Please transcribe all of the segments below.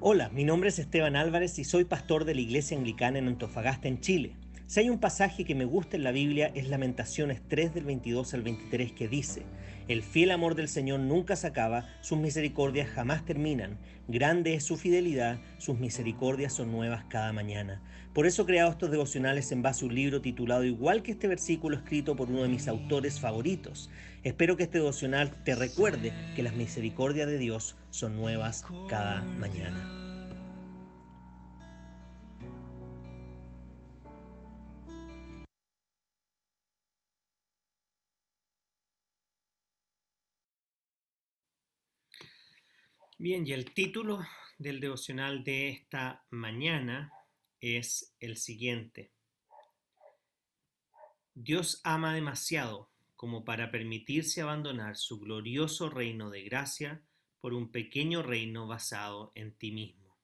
Hola, mi nombre es Esteban Álvarez y soy pastor de la Iglesia Anglicana en Antofagasta, en Chile. Si hay un pasaje que me gusta en la Biblia es Lamentaciones 3 del 22 al 23 que dice: El fiel amor del Señor nunca se acaba, sus misericordias jamás terminan, grande es su fidelidad, sus misericordias son nuevas cada mañana. Por eso he creado estos devocionales en base a un libro titulado igual que este versículo escrito por uno de mis autores favoritos. Espero que este devocional te recuerde que las misericordias de Dios son nuevas cada mañana. Bien, y el título del devocional de esta mañana es el siguiente: Dios ama demasiado como para permitirse abandonar su glorioso reino de gracia por un pequeño reino basado en ti mismo.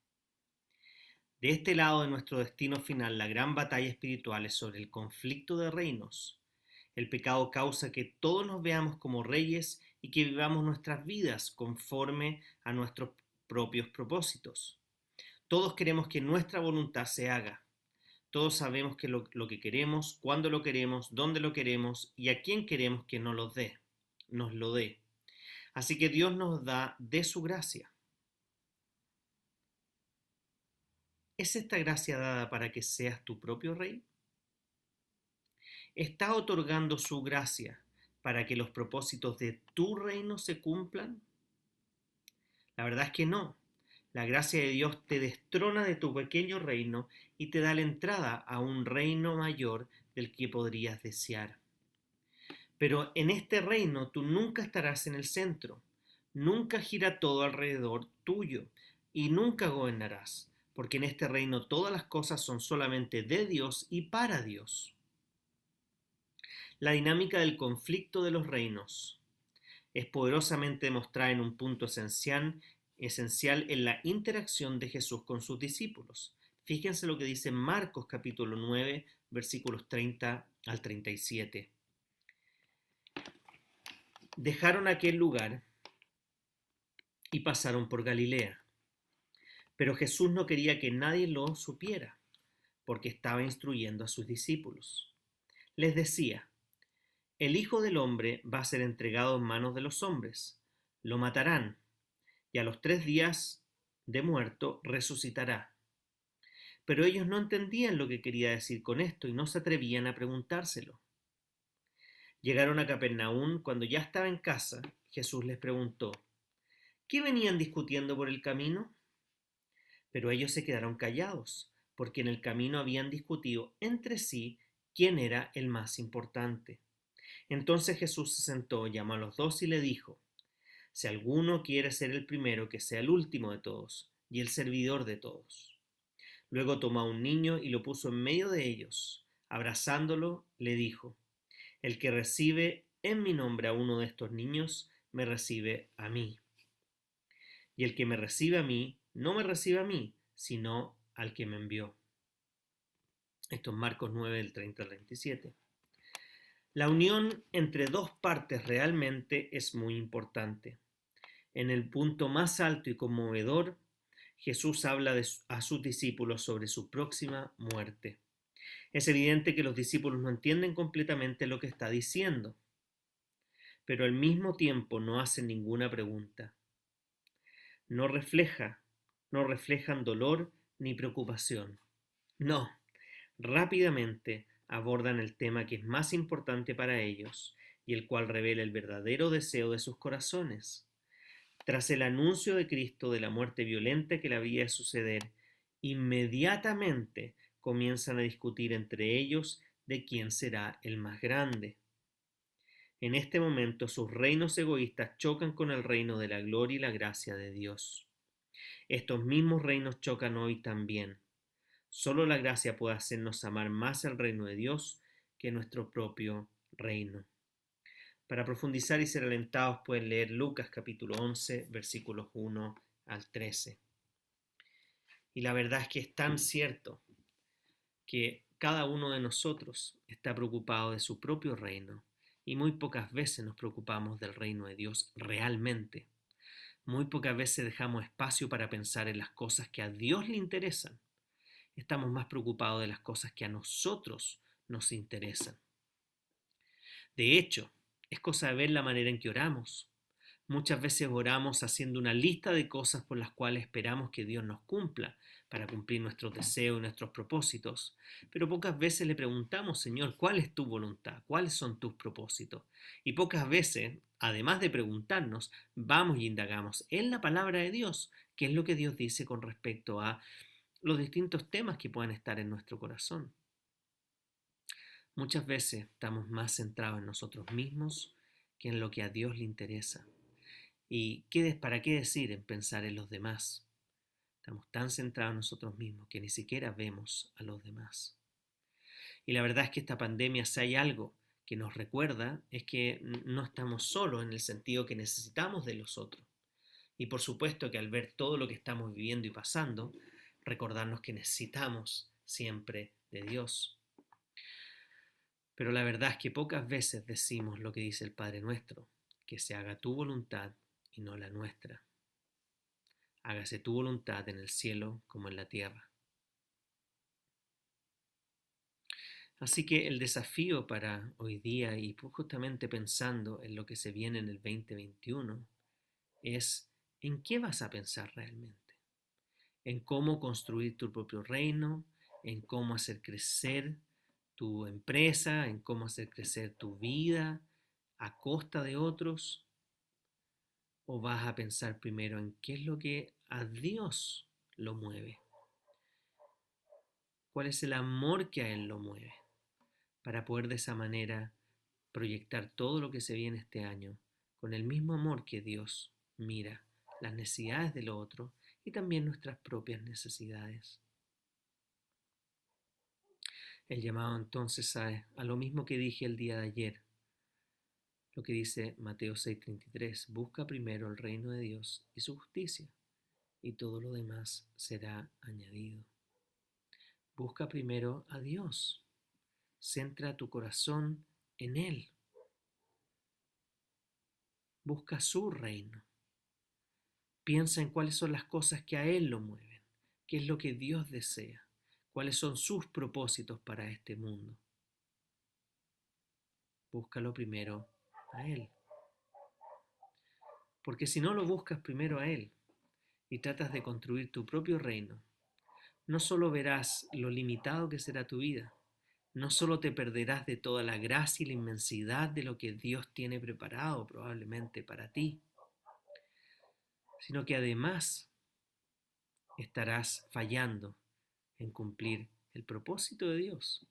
De este lado de nuestro destino final, la gran batalla espiritual es sobre el conflicto de reinos. El pecado causa que todos nos veamos como reyes y que vivamos nuestras vidas conforme a nuestros propios propósitos. Todos queremos que nuestra voluntad se haga. Todos sabemos que lo que queremos, cuándo lo queremos, dónde lo queremos y a quién queremos que nos lo dé. Así que Dios nos da de su gracia. ¿Es esta gracia dada para que seas tu propio rey? ¿Está otorgando su gracia para que los propósitos de tu reino se cumplan? La verdad es que no. La gracia de Dios te destrona de tu pequeño reino y te da la entrada a un reino mayor del que podrías desear. Pero en este reino tú nunca estarás en el centro, nunca gira todo alrededor tuyo y nunca gobernarás, porque en este reino todas las cosas son solamente de Dios y para Dios. La dinámica del conflicto de los reinos es poderosamente demostrada en un punto esencial en la interacción de Jesús con sus discípulos. Fíjense lo que dice Marcos capítulo 9, versículos 30 al 37. Dejaron aquel lugar y pasaron por Galilea. Pero Jesús no quería que nadie lo supiera, porque estaba instruyendo a sus discípulos. Les decía: el Hijo del Hombre va a ser entregado en manos de los hombres, lo matarán, y a los 3 días de muerto resucitará. Pero ellos no entendían lo que quería decir con esto y no se atrevían a preguntárselo. Llegaron a Capernaum. Cuando ya estaba en casa, Jesús les preguntó: ¿qué venían discutiendo por el camino? Pero ellos se quedaron callados, porque en el camino habían discutido entre sí quién era el más importante. Entonces Jesús se sentó, llamó a los 2 y le dijo: si alguno quiere ser el primero, que sea el último de todos y el servidor de todos. Luego tomó a un niño y lo puso en medio de ellos. Abrazándolo, le dijo: el que recibe en mi nombre a uno de estos niños, me recibe a mí. Y el que me recibe a mí, no me recibe a mí, sino al que me envió. Esto es Marcos 9, del 30 al 37. La unión entre dos partes realmente es muy importante. En el punto más alto y conmovedor, Jesús habla a sus discípulos sobre su próxima muerte. Es evidente que los discípulos no entienden completamente lo que está diciendo, pero al mismo tiempo no hacen ninguna pregunta. No refleja, no reflejan dolor ni preocupación. No, rápidamente abordan el tema que es más importante para ellos y el cual revela el verdadero deseo de sus corazones. Tras el anuncio de Cristo de la muerte violenta que le había de suceder, inmediatamente comienzan a discutir entre ellos de quién será el más grande. En este momento sus reinos egoístas chocan con el reino de la gloria y la gracia de Dios. Estos mismos reinos chocan hoy también. Solo la gracia puede hacernos amar más el reino de Dios que nuestro propio reino. Para profundizar y ser alentados pueden leer Lucas capítulo 11, versículos 1 al 13. Y la verdad es que es tan cierto que cada uno de nosotros está preocupado de su propio reino y muy pocas veces nos preocupamos del reino de Dios realmente. Muy pocas veces dejamos espacio para pensar en las cosas que a Dios le interesan. Estamos más preocupados de las cosas que a nosotros nos interesan. De hecho, es cosa de ver la manera en que oramos. Muchas veces oramos haciendo una lista de cosas por las cuales esperamos que Dios nos cumpla, para cumplir nuestros deseos y nuestros propósitos, pero pocas veces le preguntamos, Señor, ¿cuál es tu voluntad? ¿Cuáles son tus propósitos? Y pocas veces, además de preguntarnos, vamos y indagamos en la palabra de Dios, qué es lo que Dios dice con respecto a los distintos temas que puedan estar en nuestro corazón. Muchas veces estamos más centrados en nosotros mismos que en lo que a Dios le interesa. ¿Y para qué decir en pensar en los demás? Estamos tan centrados en nosotros mismos que ni siquiera vemos a los demás. Y la verdad es que esta pandemia, si hay algo que nos recuerda, es que no estamos solos en el sentido que necesitamos de los otros. Y por supuesto que al ver todo lo que estamos viviendo y pasando, recordarnos que necesitamos siempre de Dios. Pero la verdad es que pocas veces decimos lo que dice el Padre Nuestro, que se haga tu voluntad y no la nuestra. Hágase tu voluntad en el cielo como en la tierra. Así que el desafío para hoy día, y justamente pensando en lo que se viene en el 2021, es ¿en qué vas a pensar realmente? ¿En cómo construir tu propio reino? ¿En cómo hacer crecer tu empresa? ¿En cómo hacer crecer tu vida a costa de otros? ¿O vas a pensar primero en qué es lo que a Dios lo mueve? ¿Cuál es el amor que a Él lo mueve? Para poder de esa manera proyectar todo lo que se viene este año con el mismo amor que Dios mira las necesidades del otro y también nuestras propias necesidades. El llamado entonces a lo mismo que dije el día de ayer, lo que dice Mateo 6:33, busca primero el reino de Dios y su justicia, y todo lo demás será añadido. Busca primero a Dios, centra tu corazón en Él, busca su reino. Piensa en cuáles son las cosas que a Él lo mueven, qué es lo que Dios desea, cuáles son sus propósitos para este mundo. Búscalo primero a Él. Porque si no lo buscas primero a Él y tratas de construir tu propio reino, no solo verás lo limitado que será tu vida, no solo te perderás de toda la gracia y la inmensidad de lo que Dios tiene preparado probablemente para ti, sino que además estarás fallando en cumplir el propósito de Dios,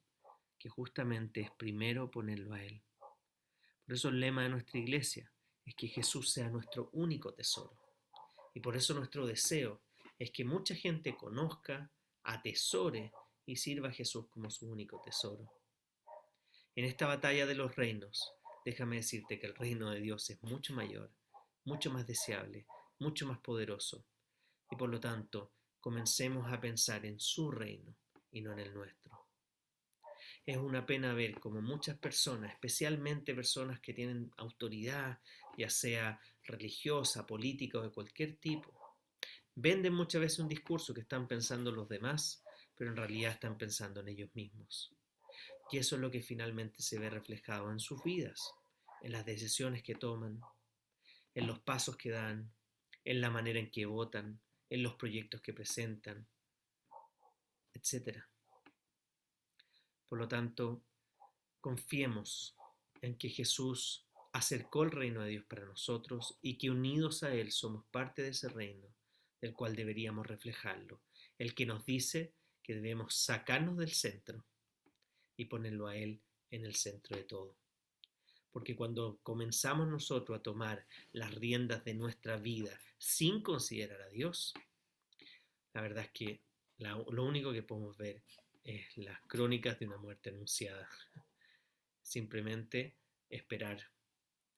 que justamente es primero ponerlo a Él. Por eso el lema de nuestra iglesia es que Jesús sea nuestro único tesoro. Y por eso nuestro deseo es que mucha gente conozca, atesore y sirva a Jesús como su único tesoro. En esta batalla de los reinos, déjame decirte que el reino de Dios es mucho mayor, mucho más deseable, mucho más poderoso. Y por lo tanto, comencemos a pensar en su reino y no en el nuestro. Es una pena ver cómo muchas personas, especialmente personas que tienen autoridad, ya sea religiosa, política o de cualquier tipo, venden muchas veces un discurso que están pensando en los demás, pero en realidad están pensando en ellos mismos. Y eso es lo que finalmente se ve reflejado en sus vidas, en las decisiones que toman, en los pasos que dan, en la manera en que votan, en los proyectos que presentan, etcétera. Por lo tanto, confiemos en que Jesús acercó el reino de Dios para nosotros y que unidos a Él somos parte de ese reino, del cual deberíamos reflejarlo. El que nos dice que debemos sacarnos del centro y ponerlo a Él en el centro de todo. Porque cuando comenzamos nosotros a tomar las riendas de nuestra vida sin considerar a Dios, la verdad es que lo único que podemos ver es las crónicas de una muerte anunciada. Simplemente esperar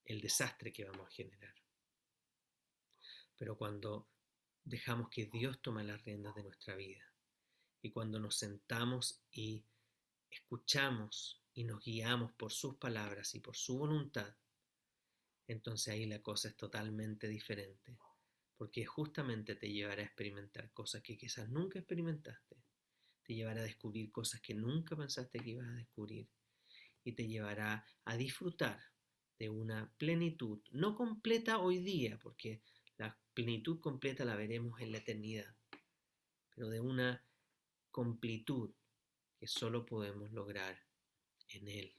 el desastre que vamos a generar. Pero cuando dejamos que Dios tome las riendas de nuestra vida y cuando nos sentamos y escuchamos y nos guiamos por sus palabras y por su voluntad, entonces ahí la cosa es totalmente diferente. porque justamente te llevará a experimentar cosas que quizás nunca experimentaste, te llevará a descubrir cosas que nunca pensaste que ibas a descubrir y te llevará a disfrutar de una plenitud, no completa hoy día, porque la plenitud completa la veremos en la eternidad, pero de una completud que solo podemos lograr en Él.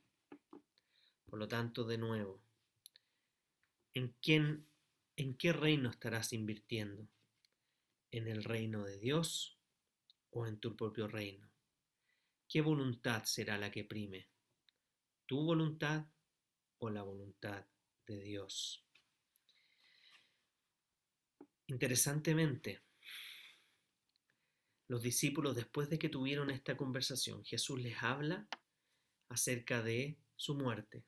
Por lo tanto, de nuevo, ¿en qué reino estarás invirtiendo? ¿En el reino de Dios o en tu propio reino? ¿Qué voluntad será la que prime? ¿Tu voluntad o la voluntad de Dios? Interesantemente, los discípulos, después de que tuvieron esta conversación, Jesús les habla acerca de su muerte.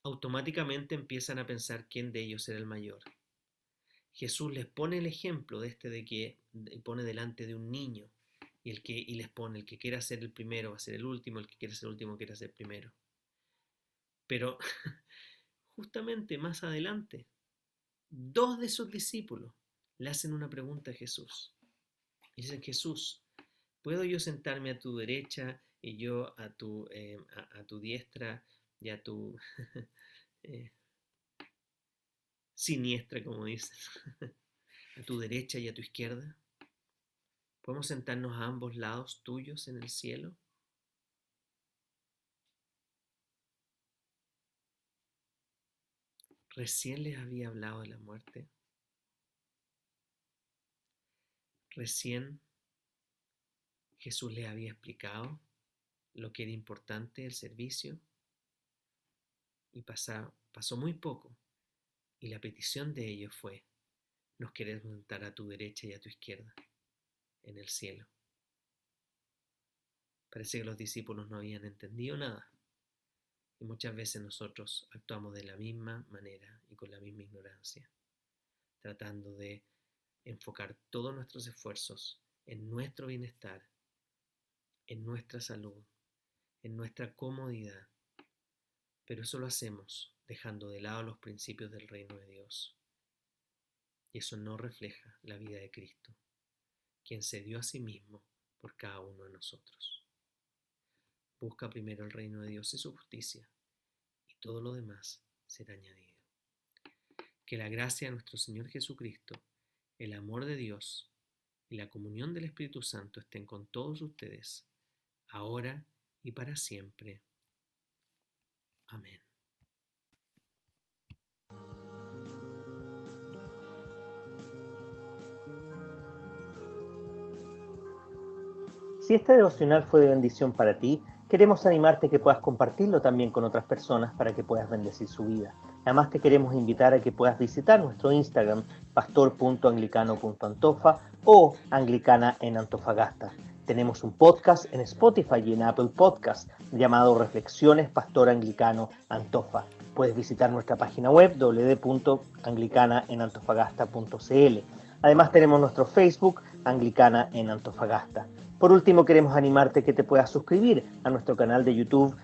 Automáticamente empiezan a pensar quién de ellos era el mayor. Jesús les pone el ejemplo de que pone delante de un niño y les pone: el que quiera ser el primero va a ser el último, el que quiera ser el último quiera ser el primero. Pero justamente más adelante, dos de sus discípulos le hacen una pregunta a Jesús. Y dicen: Jesús, ¿puedo yo sentarme a tu derecha y yo a tu diestra y a tu eh, siniestra, como dicen, a tu derecha y a tu izquierda? ¿Podemos sentarnos a ambos lados tuyos en el cielo? Recién les había hablado de la muerte. Recién Jesús les había explicado lo que era importante el servicio. Y pasó muy poco. Y la petición de ellos fue: nos queremos sentar a tu derecha y a tu izquierda en el cielo. Parece que los discípulos no habían entendido nada. Y muchas veces nosotros actuamos de la misma manera y con la misma ignorancia, tratando de enfocar todos nuestros esfuerzos en nuestro bienestar, en nuestra salud, en nuestra comodidad. Pero eso lo hacemos dejando de lado los principios del reino de Dios. Y eso no refleja la vida de Cristo, quien se dio a sí mismo por cada uno de nosotros. Busca primero el reino de Dios y su justicia, y todo lo demás será añadido. Que la gracia de nuestro Señor Jesucristo, el amor de Dios y la comunión del Espíritu Santo estén con todos ustedes, ahora y para siempre. Amén. Si este devocional fue de bendición para ti, queremos animarte a que puedas compartirlo también con otras personas para que puedas bendecir su vida. Además, te queremos invitar a que puedas visitar nuestro Instagram, pastor.anglicano.antofa o Anglicana en Antofagasta. Tenemos un podcast en Spotify y en Apple Podcast llamado Reflexiones Pastor Anglicano Antofa. Puedes visitar nuestra página web www.anglicanaenantofagasta.cl. Además, tenemos nuestro Facebook, Anglicana en Antofagasta. Por último, queremos animarte a que te puedas suscribir a nuestro canal de YouTube